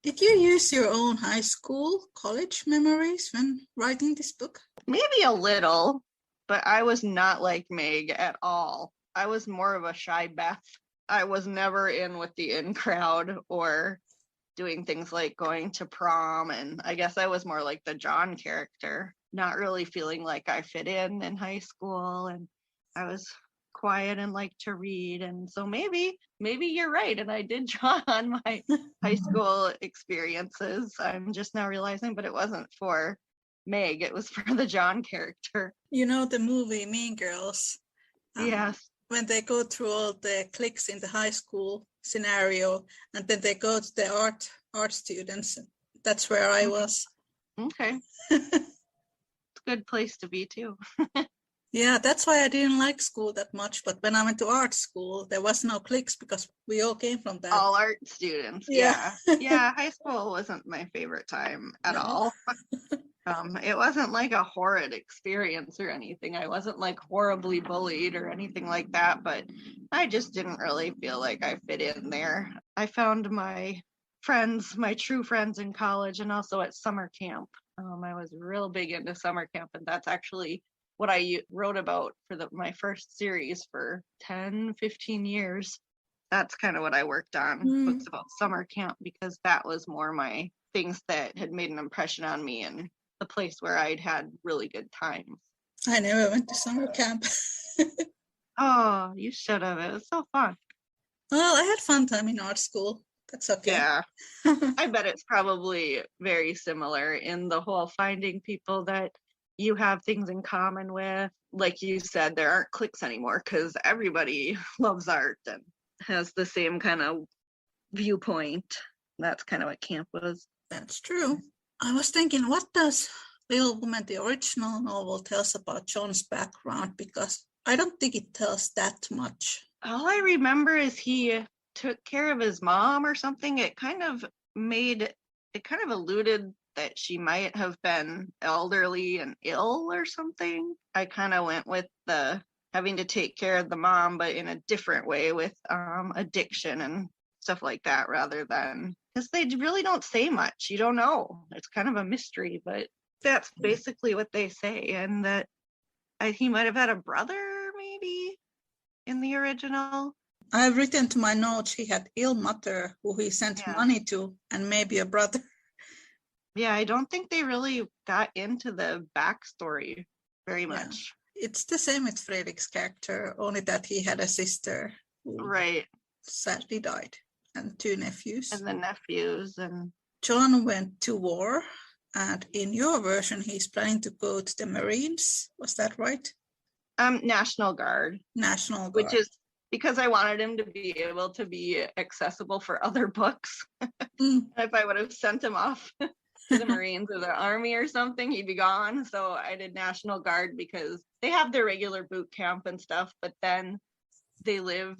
Did you use your own high school, college memories when writing this book? Maybe a little, but I was not like Meg at all. I was more of a shy Beth. I was never in with the in crowd or doing things like going to prom, and I guess I was more like the John character, not really feeling like I fit in high school, and I was quiet and liked to read. And so maybe you're right, and I did draw on my high school experiences. I'm just now realizing, but it wasn't for Meg, it was for the John character. You know the movie Mean Girls? Yes. When they go through all the cliques in the high school scenario, and then they go to the art students. That's where I was. Okay. It's a good place to be too. Yeah, that's why I didn't like school that much. But when I went to art school, there was no cliques because we all came from that. All art students. Yeah. Yeah, high school wasn't my favorite time at all. It wasn't like a horrid experience or anything. I wasn't like horribly bullied or anything like that, but I just didn't really feel like I fit in there. I found my friends, my true friends in college and also at summer camp. I was real big into summer camp, and that's actually what I wrote about for my first series for 10, 15 years. That's kind of what I worked on, books about summer camp, because that was more my things that had made an impression on me and the place where I'd had really good times. I never went to summer camp. Oh, you should have. It was so fun. Well, I had fun time in art school. That's okay. Yeah. I bet it's probably very similar in the whole finding people that you have things in common with. Like you said, there aren't cliques anymore because everybody loves art and has the same kind of viewpoint. That's kind of what camp was. That's true. I was thinking, what does Little Woman, the original novel, tells about John's background? Because I don't think it tells that much. All I remember is he took care of his mom or something. It kind of alluded that she might have been elderly and ill or something. I kind of went with the having to take care of the mom, but in a different way with addiction and stuff like that, rather than, because they really don't say much. You don't know. It's kind of a mystery, but that's basically what they say. And that he might have had a brother maybe in the original. I've written to my notes he had ill mother who he sent money to, and maybe a brother. Yeah, I don't think they really got into the backstory very much. It's the same with Fredrik's character, only that he had a sister who sadly died, and two nephews. And the nephews. And John went to war, and in your version, he's planning to go to the Marines. Was that right? National Guard. National Guard. Which is because I wanted him to be able to be accessible for other books. If I would have sent him off to the Marines or the Army or something, he'd be gone. So I did National Guard because they have their regular boot camp and stuff, but then they live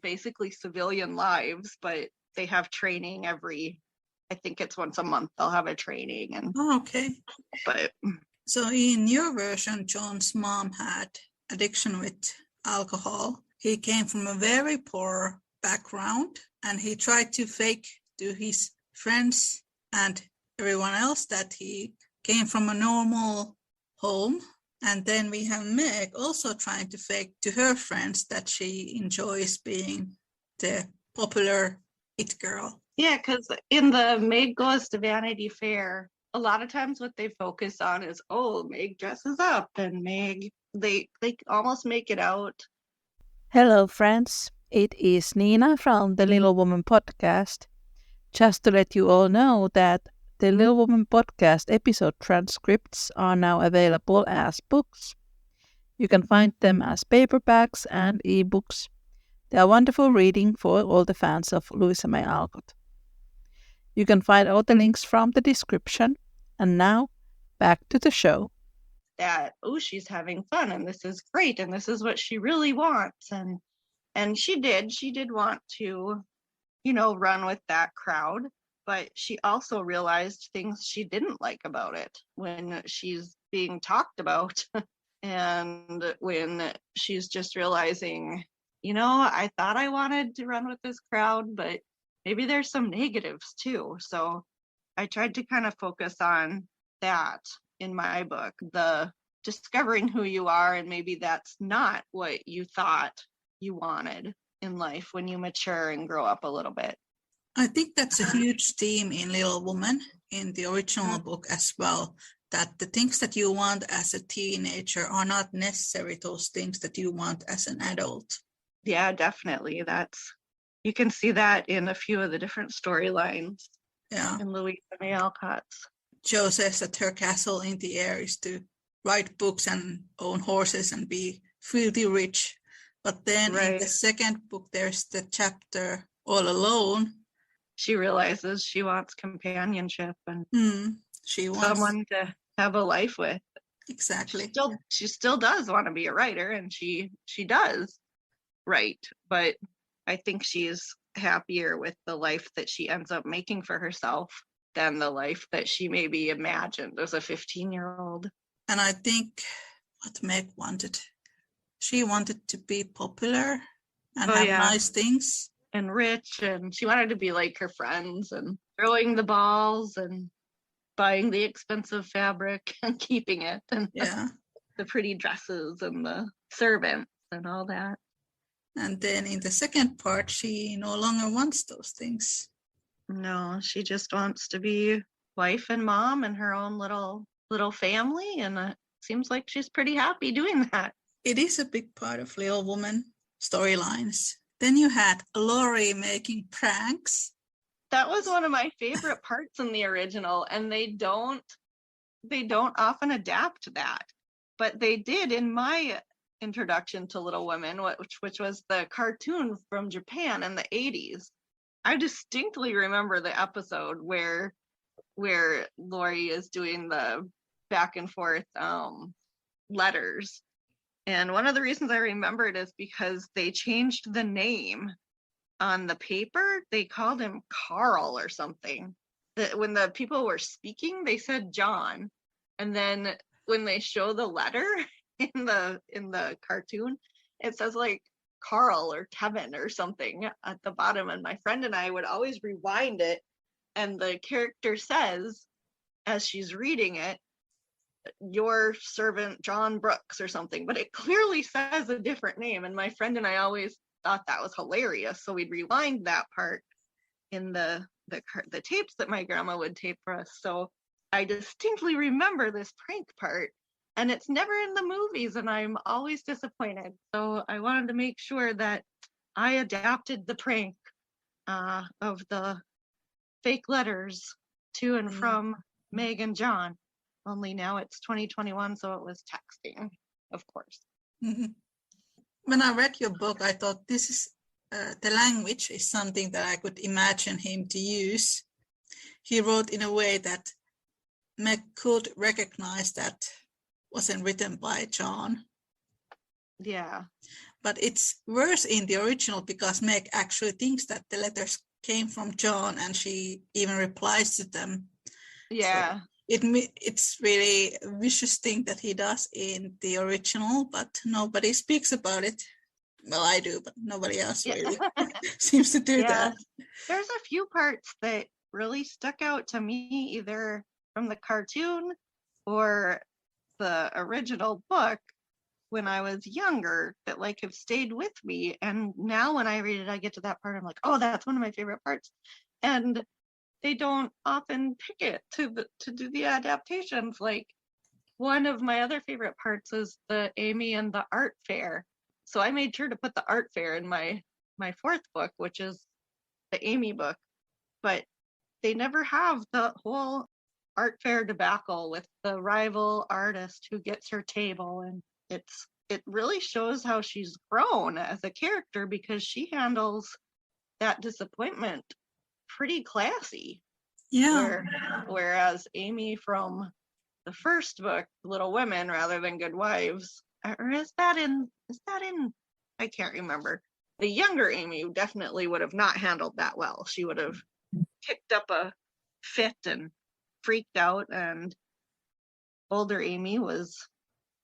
basically civilian lives, but they have training I think it's once a month they'll have a training. And okay. But so in your version, John's mom had addiction with alcohol. He came from a very poor background, and he tried to fake to his friends and everyone else that he came from a normal home. And then we have Meg also trying to fake to her friends that she enjoys being the popular it girl. Yeah, because in the Meg Goes to Vanity Fair, a lot of times what they focus on is, Meg dresses up, and Meg, they almost make it out. Hello, friends. It is Niina from the Little Woman podcast. Just to let you all know that the Little Woman podcast episode transcripts are now available as books. You can find them as paperbacks and ebooks. They are wonderful reading for all the fans of Louisa May Alcott. You can find all the links from the description. And now, back to the show. That, she's having fun, and this is great, and this is what she really wants. And she did want to, run with that crowd, but she also realized things she didn't like about it when she's being talked about. And when she's just realizing, I thought I wanted to run with this crowd, but maybe there's some negatives too. So I tried to kind of focus on that in my book, the discovering who you are, and maybe that's not what you thought you wanted in life when you mature and grow up a little bit. I think that's a huge theme in Little Woman in the original book as well, that the things that you want as a teenager are not necessarily those things that you want as an adult. Yeah, definitely. You can see that in a few of the different storylines. Yeah. In Louisa May Alcott's. Jo says that her castle in the air is to write books and own horses and be filthy rich. But then in the second book, there's the chapter All Alone. She realizes she wants companionship and she wants someone to have a life with. Exactly. She still does want to be a writer, and she does write, but I think she's happier with the life that she ends up making for herself than the life that she maybe imagined as a 15-year-old. And I think what Meg wanted, she wanted to be popular and have nice things. And rich, and she wanted to be like her friends and throwing the balls and buying the expensive fabric and keeping it, and the pretty dresses and the servants and all that. And then in the second part, she no longer wants those things. No, she just wants to be wife and mom and her own little family, and it seems like she's pretty happy doing that. It is a big part of Little Woman storylines. Then you had Laurie making pranks. That was one of my favorite parts in the original, and they don't often adapt that, but they did in my introduction to Little Women, which was the cartoon from Japan in the 80s. I distinctly remember the episode where Laurie is doing the back and forth letters. And one of the reasons I remember it is because they changed the name on the paper. They called him Carl or something. When the people were speaking, they said John. And then when they show the letter in the cartoon, it says like Carl or Kevin or something at the bottom. And my friend and I would always rewind it. And the character says, as she's reading it, your servant John Brooks or something, but it clearly says a different name, and my friend and I always thought that was hilarious, so we'd rewind that part in the tapes that my grandma would tape for us. So I distinctly remember this prank part, and it's never in the movies, and I'm always disappointed. So I wanted to make sure that I adapted the prank of the fake letters to and from Meg and John. Only now it's 2021, so it was texting, of course. Mm-hmm. When I read your book, I thought this is the language is something that I could imagine him to use. He wrote in a way that Meg could recognize that wasn't written by John. Yeah. But it's worse in the original because Meg actually thinks that the letters came from John, and she even replies to them. Yeah. So it's really a vicious thing that he does in the original, but nobody speaks about it. Well, I do, but nobody else really seems to do that. There's a few parts that really stuck out to me, either from the cartoon or the original book when I was younger, that like have stayed with me. And now when I read it, I get to that part, I'm like, oh, that's one of my favorite parts. And they don't often pick it to do the adaptations. Like one of my other favorite parts is the Amy and the art fair. So I made sure to put the art fair in my fourth book, which is the Amy book. But they never have the whole art fair debacle with the rival artist who gets her table. And it really shows how she's grown as a character, because she handles that disappointment pretty classy. Yeah. Whereas Amy from the first book, Little Women, rather than Good Wives, or is that in I can't remember. The younger Amy definitely would have not handled that well. She would have kicked up a fit and freaked out, and older Amy was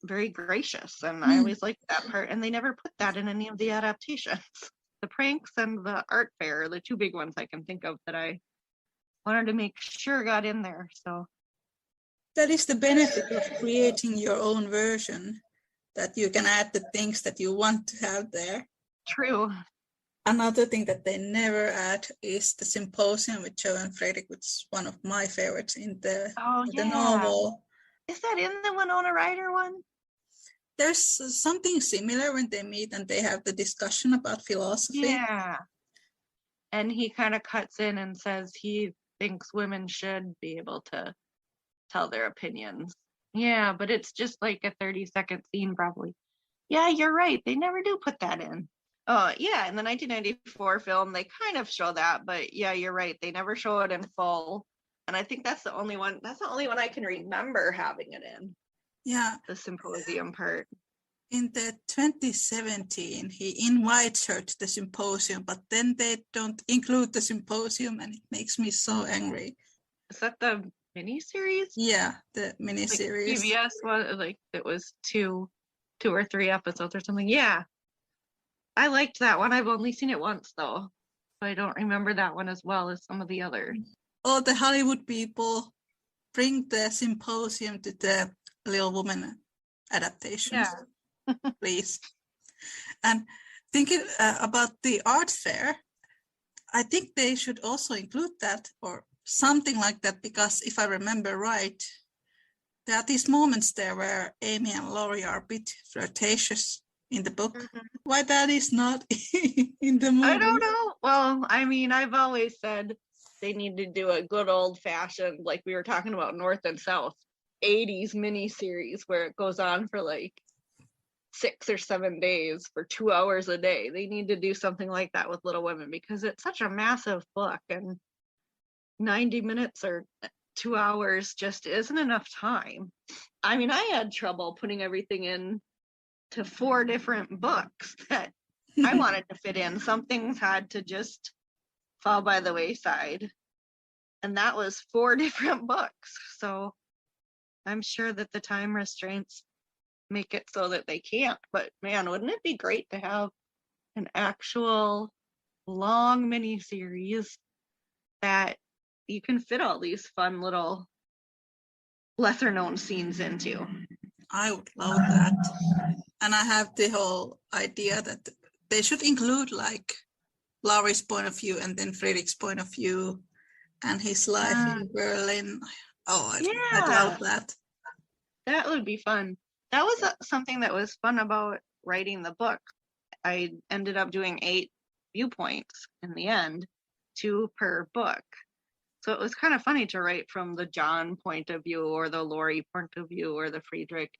very gracious, and I always liked that part, and they never put that in any of the adaptations. the pranks and the art fair are the two big ones I can think of that I wanted to make sure got in there. So that is the benefit of creating your own version, that you can add the things that you want to have there. true. Another thing that they never add is the symposium with Joe and Frederick, which is one of my favorites in the novel. Is that in the Winona Ryder one? There's something similar when they meet and they have the discussion about philosophy. Yeah. And he kind of cuts in and says he thinks women should be able to tell their opinions. Yeah, but it's just like a 30-second scene probably. Yeah, you're right. They never do put that in. Oh, yeah, in the 1994 film, they kind of show that, but yeah, you're right. They never show it in full. And I think that's the only one I can remember having it in. Yeah. The symposium part. In the 2017, he invites her to the symposium, but then they don't include the symposium, and it makes me so angry. Is that the miniseries? Yeah, the miniseries. Like PBS was like it was two or three episodes or something. Yeah, I liked that one. I've only seen it once though, so I don't remember that one as well as some of the others. Oh, the Hollywood people bring the symposium to the Little Woman adaptations. Yeah. Please. And thinking about the art fair, I think they should also include that or something like that, because if I remember right, there are these moments there where Amy and Laurie are a bit flirtatious in the book. Mm-hmm. Why that is not in the movie? I don't know. Well, I mean, I've always said they need to do a good old-fashioned, like we were talking about North and South, 80s miniseries where it goes on for like 6 or 7 days for 2 hours a day. They need to do something like that with Little Women because it's such a massive book and 90 minutes or 2 hours just isn't enough time. I mean, I had trouble putting everything in to 4 different books that I wanted to fit in. Some things had to just fall by the wayside. And that was 4 different books. So I'm sure that the time restraints make it so that they can't. But man, wouldn't it be great to have an actual long mini series that you can fit all these fun little lesser known scenes into? I would love that. And I have the whole idea that they should include like Laurie's point of view and then Frederick's point of view and his life in Berlin. Oh, I'd love that. That would be fun. That was something that was fun about writing the book. I ended up doing 8 viewpoints in the end, 2 per book. So it was kind of funny to write from the John point of view or the Laurie point of view or the Friedrich,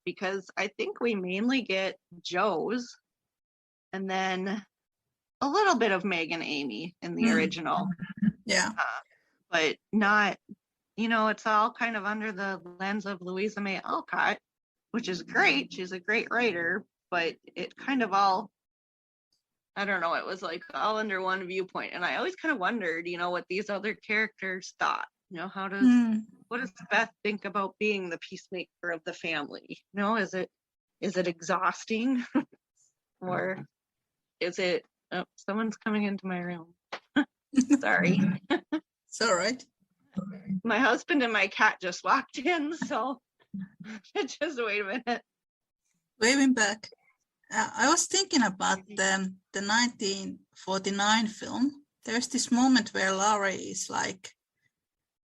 because I think we mainly get Joe's and then a little bit of Meg and Amy in the original. Yeah. But not, it's all kind of under the lens of Louisa May Alcott, which is great. She's a great writer, but it kind of all, I don't know, it was like all under one viewpoint. And I always kind of wondered, what these other characters thought. What does Beth think about being the peacemaker of the family? Is it exhausting? Or is it, someone's coming into my room. Sorry. It's all right. My husband and my cat just walked in, so just wait a minute. Waving back. I was thinking about the 1949 film. There's this moment where Laurie is like,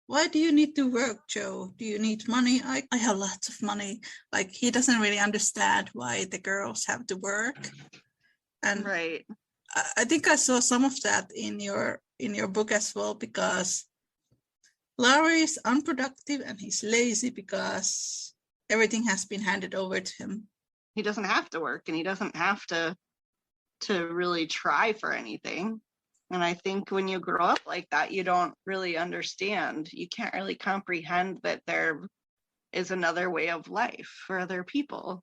why do you need to work, Joe? Do you need money? I have lots of money. Like, he doesn't really understand why the girls have to work. And right. I think I saw some of that in your book as well, because Laurie is unproductive and he's lazy because everything has been handed over to him. He doesn't have to work and he doesn't have to really try for anything. And I think when you grow up like that, you don't really understand. You can't really comprehend that there is another way of life for other people.